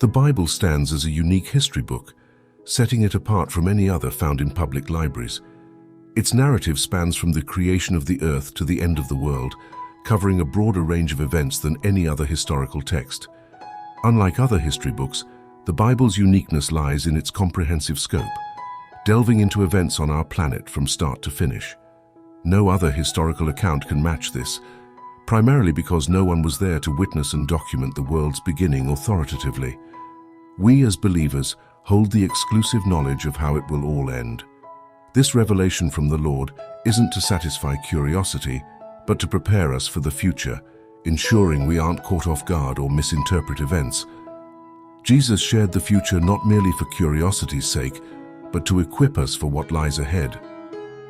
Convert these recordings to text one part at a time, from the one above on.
The Bible stands as a unique history book, setting it apart from any other found in public libraries. Its narrative spans from the creation of the earth to the end of the world, covering a broader range of events than any other historical text. Unlike other history books, the Bible's uniqueness lies in its comprehensive scope, delving into events on our planet from start to finish. No other historical account can match this, primarily because no one was there to witness and document the world's beginning authoritatively. We as believers hold the exclusive knowledge of how it will all end. This revelation from the Lord isn't to satisfy curiosity, but to prepare us for the future, ensuring we aren't caught off guard or misinterpret events. Jesus shared the future not merely for curiosity's sake, but to equip us for what lies ahead.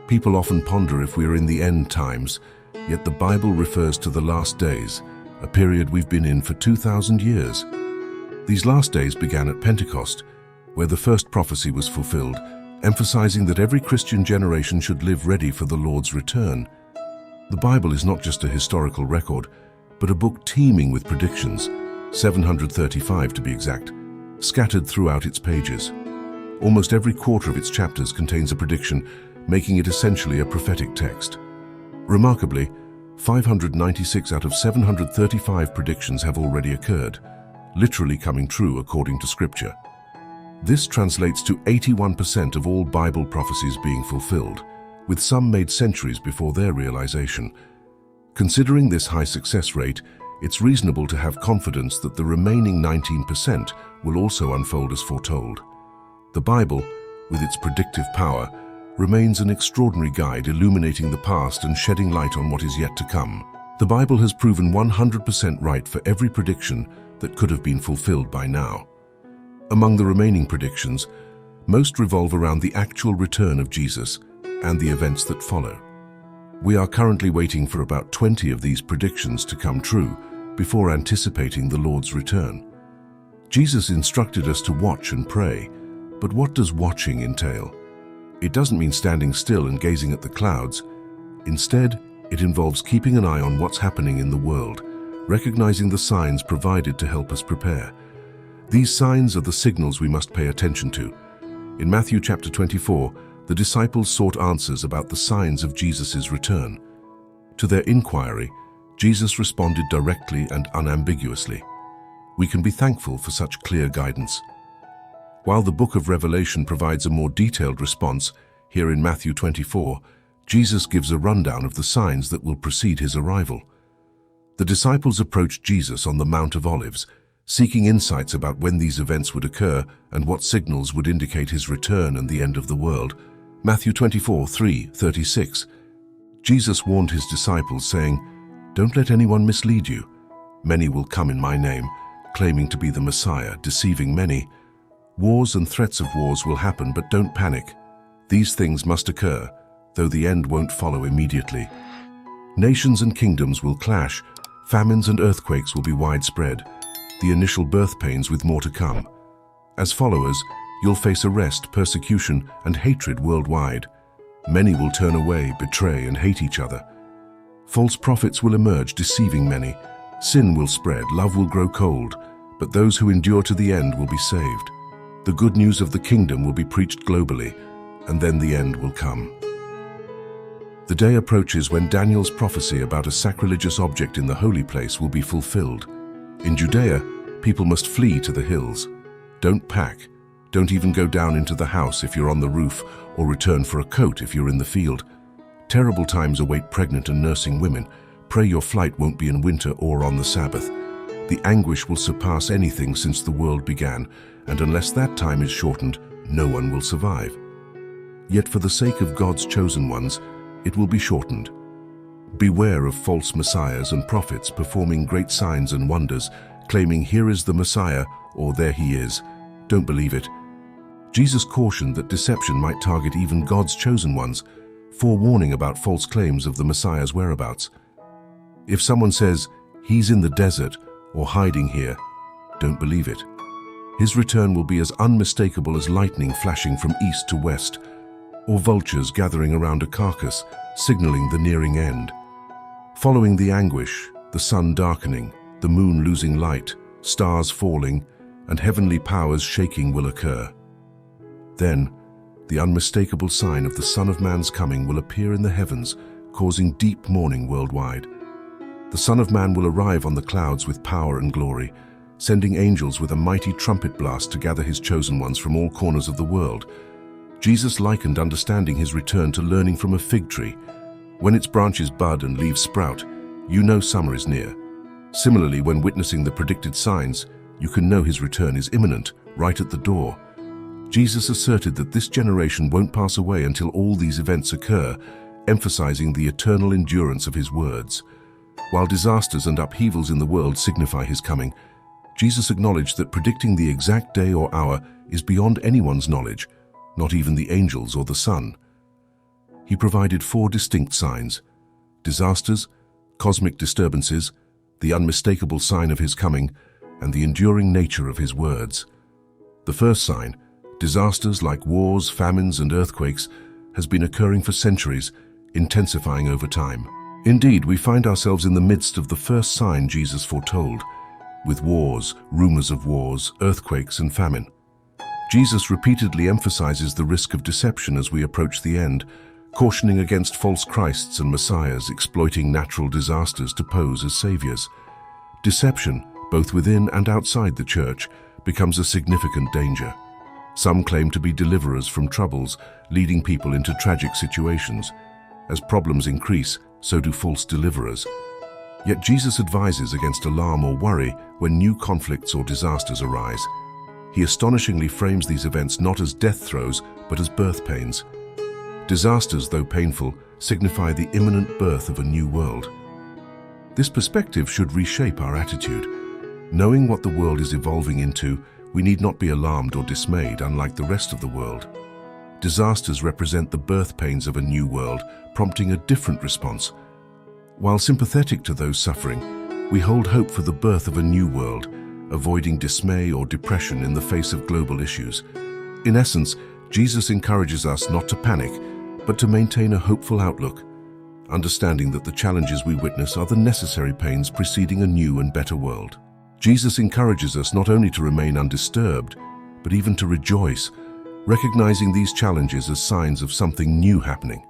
People often ponder if we are in the end times, yet the Bible refers to the last days, a period we've been in for 2,000 years. These last days began at Pentecost, where the first prophecy was fulfilled, emphasizing that every Christian generation should live ready for the Lord's return. The Bible is not just a historical record, but a book teeming with predictions, 735 to be exact, scattered throughout its pages. Almost every quarter of its chapters contains a prediction, making it essentially a prophetic text. Remarkably, 596 out of 735 predictions have already occurred, literally coming true according to Scripture. This translates to 81% of all Bible prophecies being fulfilled, with some made centuries before their realization. Considering this high success rate, it's reasonable to have confidence that the remaining 19% will also unfold as foretold. The Bible, with its predictive power, remains an extraordinary guide illuminating the past and shedding light on what is yet to come. The Bible has proven 100% right for every prediction that could have been fulfilled by now. Among the remaining predictions, most revolve around the actual return of Jesus and the events that follow. We are currently waiting for about 20 of these predictions to come true before anticipating the Lord's return. Jesus instructed us to watch and pray, but what does watching entail? It doesn't mean standing still and gazing at the clouds. Instead, it involves keeping an eye on what's happening in the world, recognizing the signs provided to help us prepare. These signs are the signals we must pay attention to. In Matthew chapter 24, the disciples sought answers about the signs of Jesus' return. To their inquiry, Jesus responded directly and unambiguously. We can be thankful for such clear guidance. While the book of Revelation provides a more detailed response, here in Matthew 24, Jesus gives a rundown of the signs that will precede his arrival. The disciples approached Jesus on the Mount of Olives, seeking insights about when these events would occur and what signals would indicate his return and the end of the world. Matthew 24:3-36. Jesus warned his disciples, saying, "Don't let anyone mislead you. Many will come in my name, claiming to be the Messiah, deceiving many. Wars and threats of wars will happen, but don't panic. These things must occur, though the end won't follow immediately. Nations and kingdoms will clash, famines and earthquakes will be widespread, the initial birth pains with more to come. As followers, you'll face arrest, persecution, and hatred worldwide. Many will turn away, betray, and hate each other. False prophets will emerge, deceiving many. Sin will spread, love will grow cold, but those who endure to the end will be saved. The good news of the kingdom will be preached globally, and then the end will come." The day approaches when Daniel's prophecy about a sacrilegious object in the holy place will be fulfilled. In Judea, people must flee to the hills. Don't pack. Don't even go down into the house if you're on the roof, or return for a coat if you're in the field. Terrible times await pregnant and nursing women. Pray your flight won't be in winter or on the Sabbath. The anguish will surpass anything since the world began, and unless that time is shortened, no one will survive. Yet for the sake of God's chosen ones, it will be shortened. Beware of false messiahs and prophets performing great signs and wonders, claiming here is the Messiah or there he is. Don't believe it. Jesus cautioned that deception might target even God's chosen ones, forewarning about false claims of the Messiah's whereabouts. If someone says, "He's in the desert," or "hiding here," don't believe it. His return will be as unmistakable as lightning flashing from east to west, or vultures gathering around a carcass, signaling the nearing end. Following the anguish, the sun darkening, the moon losing light, stars falling, and heavenly powers shaking will occur. Then, the unmistakable sign of the Son of Man's coming will appear in the heavens, causing deep mourning worldwide. The Son of Man will arrive on the clouds with power and glory, sending angels with a mighty trumpet blast to gather his chosen ones from all corners of the world. Jesus likened understanding his return to learning from a fig tree. When its branches bud and leaves sprout, you know summer is near. Similarly, when witnessing the predicted signs, you can know his return is imminent, right at the door. Jesus asserted that this generation won't pass away until all these events occur, emphasizing the eternal endurance of his words. While disasters and upheavals in the world signify his coming, Jesus acknowledged that predicting the exact day or hour is beyond anyone's knowledge, not even the angels or the sun. He provided 4 distinct signs: disasters, cosmic disturbances, the unmistakable sign of his coming, and the enduring nature of his words. The first sign, disasters like wars, famines, and earthquakes, has been occurring for centuries, intensifying over time. Indeed, we find ourselves in the midst of the first sign Jesus foretold, with wars, rumors of wars, earthquakes, and famine. Jesus repeatedly emphasizes the risk of deception as we approach the end, cautioning against false Christs and Messiahs exploiting natural disasters to pose as saviors. Deception, both within and outside the church, becomes a significant danger. Some claim to be deliverers from troubles, leading people into tragic situations. As problems increase, so do false deliverers. Yet Jesus advises against alarm or worry when new conflicts or disasters arise. He astonishingly frames these events not as death throes, but as birth pains. Disasters, though painful, signify the imminent birth of a new world. This perspective should reshape our attitude. Knowing what the world is evolving into, we need not be alarmed or dismayed, unlike the rest of the world. Disasters represent the birth pains of a new world, prompting a different response. While sympathetic to those suffering, we hold hope for the birth of a new world, avoiding dismay or depression in the face of global issues. In essence, Jesus encourages us not to panic, but to maintain a hopeful outlook, understanding that the challenges we witness are the necessary pains preceding a new and better world. Jesus encourages us not only to remain undisturbed, but even to rejoice, recognizing these challenges as signs of something new happening.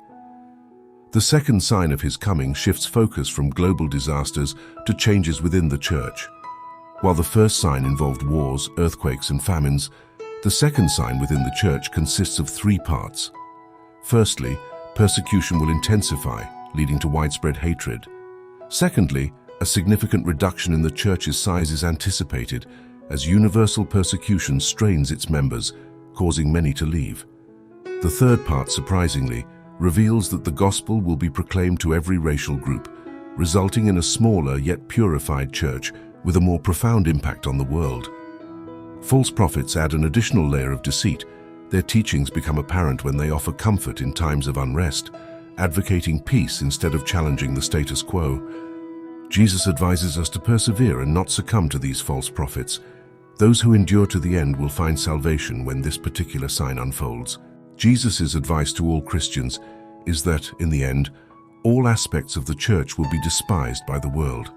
The second sign of his coming shifts focus from global disasters to changes within the church. While the first sign involved wars, earthquakes, and famines, the second sign within the church consists of 3 parts. Firstly, persecution will intensify, leading to widespread hatred. Secondly, a significant reduction in the church's size is anticipated as universal persecution strains its members, causing many to leave. The third part, surprisingly, reveals that the gospel will be proclaimed to every racial group, resulting in a smaller yet purified church with a more profound impact on the world. False prophets add an additional layer of deceit. Their teachings become apparent when they offer comfort in times of unrest, advocating peace instead of challenging the status quo. Jesus advises us to persevere and not succumb to these false prophets. Those who endure to the end will find salvation when this particular sign unfolds. Jesus' advice to all Christians is that, in the end, all aspects of the church will be despised by the world.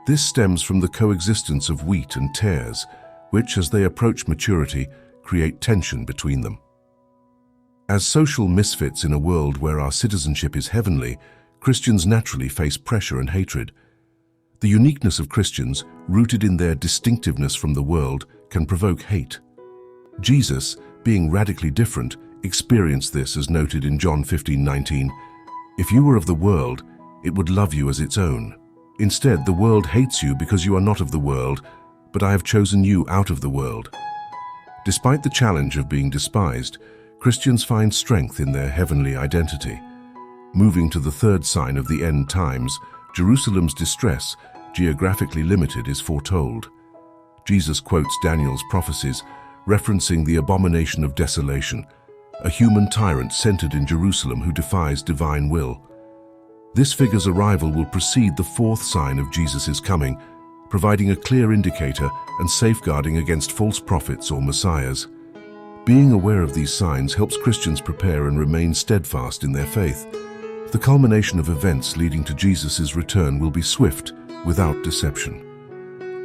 This stems from the coexistence of wheat and tares, which, as they approach maturity, create tension between them. As social misfits in a world where our citizenship is heavenly, Christians naturally face pressure and hatred. The uniqueness of Christians, rooted in their distinctiveness from the world, can provoke hate. Jesus, being radically different, experienced this as noted in John 15:19. If you were of the world, it would love you as its own. Instead, the world hates you because you are not of the world, but I have chosen you out of the world. Despite the challenge of being despised, Christians find strength in their heavenly identity. Moving to the third sign of the end times, Jerusalem's distress, geographically limited, is foretold. Jesus quotes Daniel's prophecies, referencing the abomination of desolation, a human tyrant centered in Jerusalem who defies divine will. This figure's arrival will precede the fourth sign of Jesus' coming, providing a clear indicator and safeguarding against false prophets or messiahs. Being aware of these signs helps Christians prepare and remain steadfast in their faith. The culmination of events leading to Jesus' return will be swift, without deception.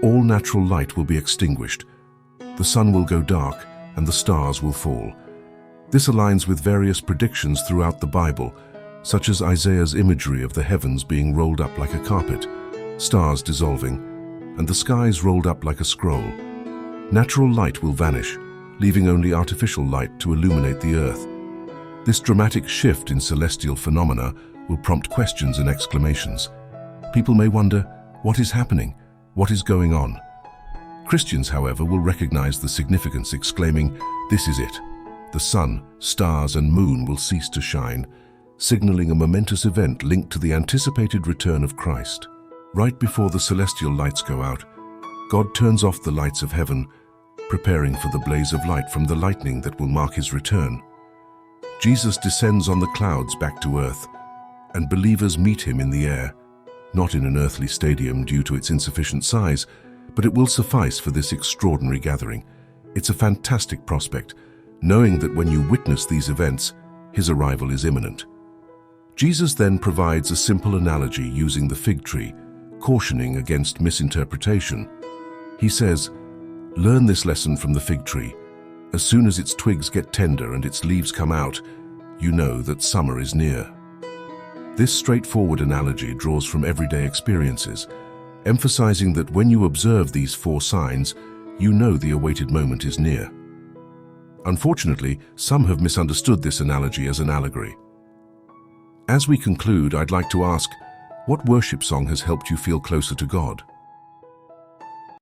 All natural light will be extinguished, The sun will go dark and the stars will fall. This aligns with various predictions throughout the Bible, such as Isaiah's imagery of the heavens being rolled up like a carpet, stars dissolving, and the skies rolled up like a scroll. Natural light will vanish, leaving only artificial light to illuminate the earth. This dramatic shift in celestial phenomena will prompt questions and exclamations. People may wonder, what is happening? What is going on? Christians, however, will recognize the significance, exclaiming, "This is it." The sun, stars, and moon will cease to shine, signaling a momentous event linked to the anticipated return of Christ. Right before the celestial lights go out, God turns off the lights of heaven, preparing for the blaze of light from the lightning that will mark his return. Jesus descends on the clouds back to earth, and believers meet him in the air, not in an earthly stadium due to its insufficient size, but it will suffice for this extraordinary gathering. It's a fantastic prospect, knowing that when you witness these events, his arrival is imminent. Jesus then provides a simple analogy using the fig tree, cautioning against misinterpretation. He says, "Learn this lesson from the fig tree. As soon as its twigs get tender and its leaves come out, you know that summer is near." This straightforward analogy draws from everyday experiences, emphasizing that when you observe these 4 signs, you know the awaited moment is near. Unfortunately, some have misunderstood this analogy as an allegory. As we conclude, I'd like to ask, what worship song has helped you feel closer to God?